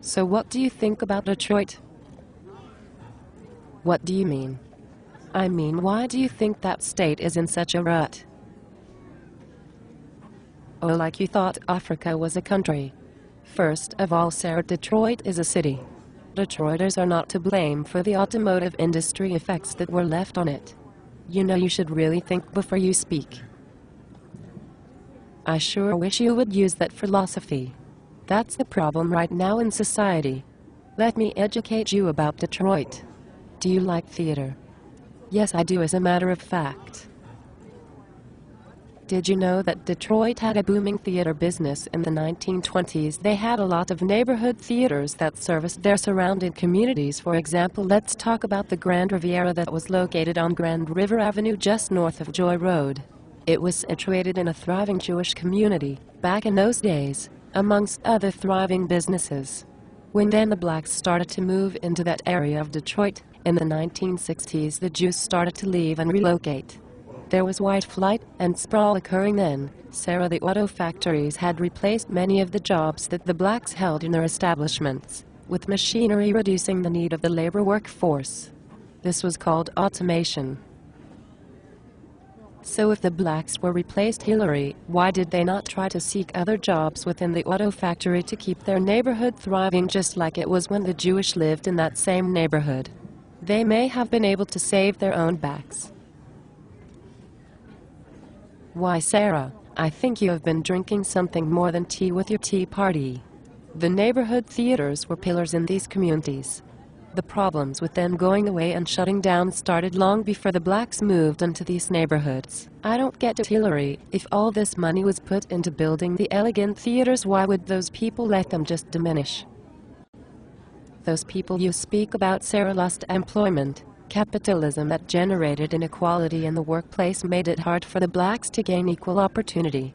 So what do you think about Detroit? What do you mean? I mean, why do you think that state is in such a rut? Oh, like you thought Africa was a country. First of all, Sarah, Detroit is a city. Detroiters are not to blame for the automotive industry effects that were left on it. You know, you should really think before you speak. I sure wish you would use that philosophy. That's the problem right now in society. Let me educate you about Detroit. Do you like theater? Yes, I do, as a matter of fact. Did you know that Detroit had a booming theater business in the 1920s? They had a lot of neighborhood theaters that serviced their surrounding communities. For example, let's talk about the Grand Riviera that was located on Grand River Avenue just north of Joy Road. It was situated in a thriving Jewish community back in those days, amongst other thriving businesses. When then the blacks started to move into that area of Detroit, in the 1960s the Jews started to leave and relocate. There was white flight and sprawl occurring then. Sarah, the auto factories had replaced many of the jobs that the blacks held in their establishments, with machinery reducing the need of the labor workforce. This was called automation. So if the blacks were replaced, Hillary, why did they not try to seek other jobs within the auto factory to keep their neighborhood thriving, just like it was when the Jewish lived in that same neighborhood? They may have been able to save their own backs. Why, Sarah, I think you have been drinking something more than tea with your tea party. The neighborhood theaters were pillars in these communities. The problems with them going away and shutting down started long before the blacks moved into these neighborhoods. I don't get it, Hillary. If all this money was put into building the elegant theaters, why would those people let them just diminish? Those people you speak about, Sarah, lost employment. Capitalism that generated inequality in the workplace made it hard for the blacks to gain equal opportunity.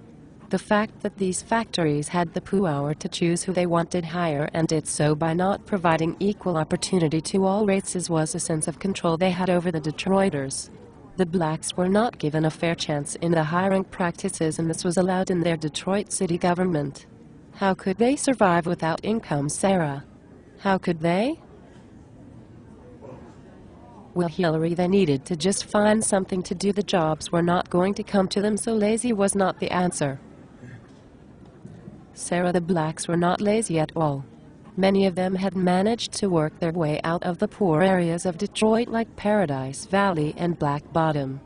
The fact that these factories had the power to choose who they wanted hire and did so by not providing equal opportunity to all races was a sense of control they had over the Detroiters. The blacks were not given a fair chance in the hiring practices, and this was allowed in their Detroit city government. How could they survive without income, Sarah? How could they? Well, Hillary, they needed to just find something to do. The jobs were not going to come to them, so lazy was not the answer. Sarah, the blacks were not lazy at all. Many of them had managed to work their way out of the poor areas of Detroit like Paradise Valley and Black Bottom.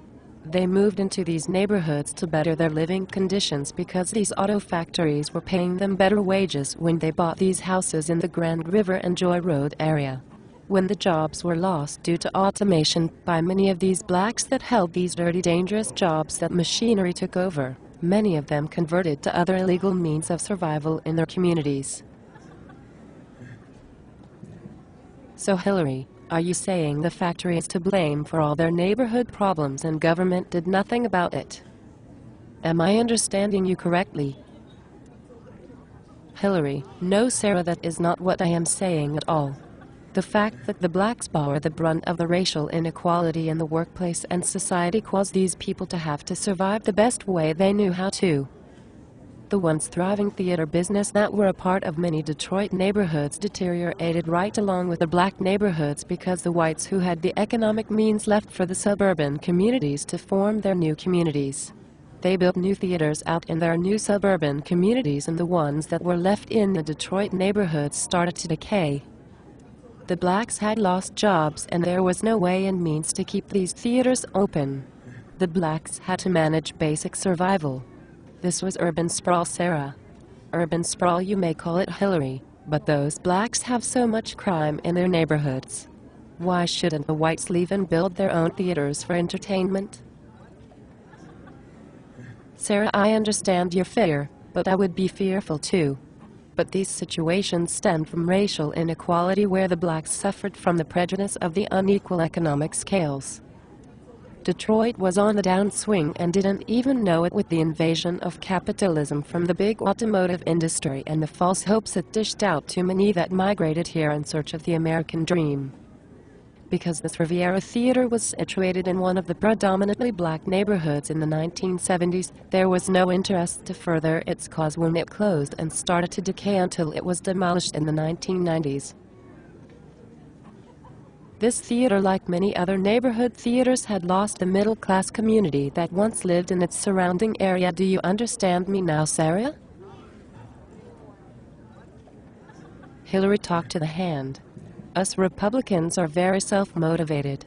They moved into these neighborhoods to better their living conditions because these auto factories were paying them better wages when they bought these houses in the Grand River and Joy Road area. When the jobs were lost due to automation by many of these blacks that held these dirty, dangerous jobs that machinery took over, many of them converted to other illegal means of survival in their communities. So, Hillary, are you saying the factory is to blame for all their neighborhood problems and government did nothing about it? Am I understanding you correctly? Hillary, no, Sarah, that is not what I am saying at all. The fact that the blacks bore the brunt of the racial inequality in the workplace and society caused these people to have to survive the best way they knew how to. The once thriving theater business that were a part of many Detroit neighborhoods deteriorated right along with the black neighborhoods because the whites who had the economic means left for the suburban communities to form their new communities. They built new theaters out in their new suburban communities, and the ones that were left in the Detroit neighborhoods started to decay. The blacks had lost jobs and there was no way and means to keep these theaters open. The blacks had to manage basic survival. This was urban sprawl, Sarah. Urban sprawl, you may call it, Hillary, but those blacks have so much crime in their neighborhoods. Why shouldn't the whites leave and build their own theaters for entertainment? Sarah, I understand your fear, but I would be fearful too. But these situations stemmed from racial inequality where the blacks suffered from the prejudice of the unequal economic scales. Detroit was on the downswing and didn't even know it with the invasion of capitalism from the big automotive industry and the false hopes it dished out to many that migrated here in search of the American dream. Because this Riviera theater was situated in one of the predominantly black neighborhoods in the 1970s, there was no interest to further its cause when it closed and started to decay until it was demolished in the 1990s. This theater, like many other neighborhood theaters, had lost the middle-class community that once lived in its surrounding area. Do you understand me now, Sarah? Hillary talked to the hand. Us Republicans are very self-motivated.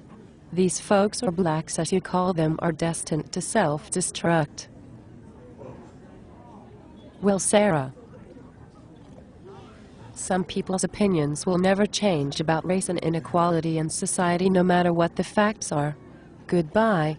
These folks, or blacks as you call them, are destined to self-destruct. Well, Sarah, some people's opinions will never change about race and inequality in society, no matter what the facts are. Goodbye.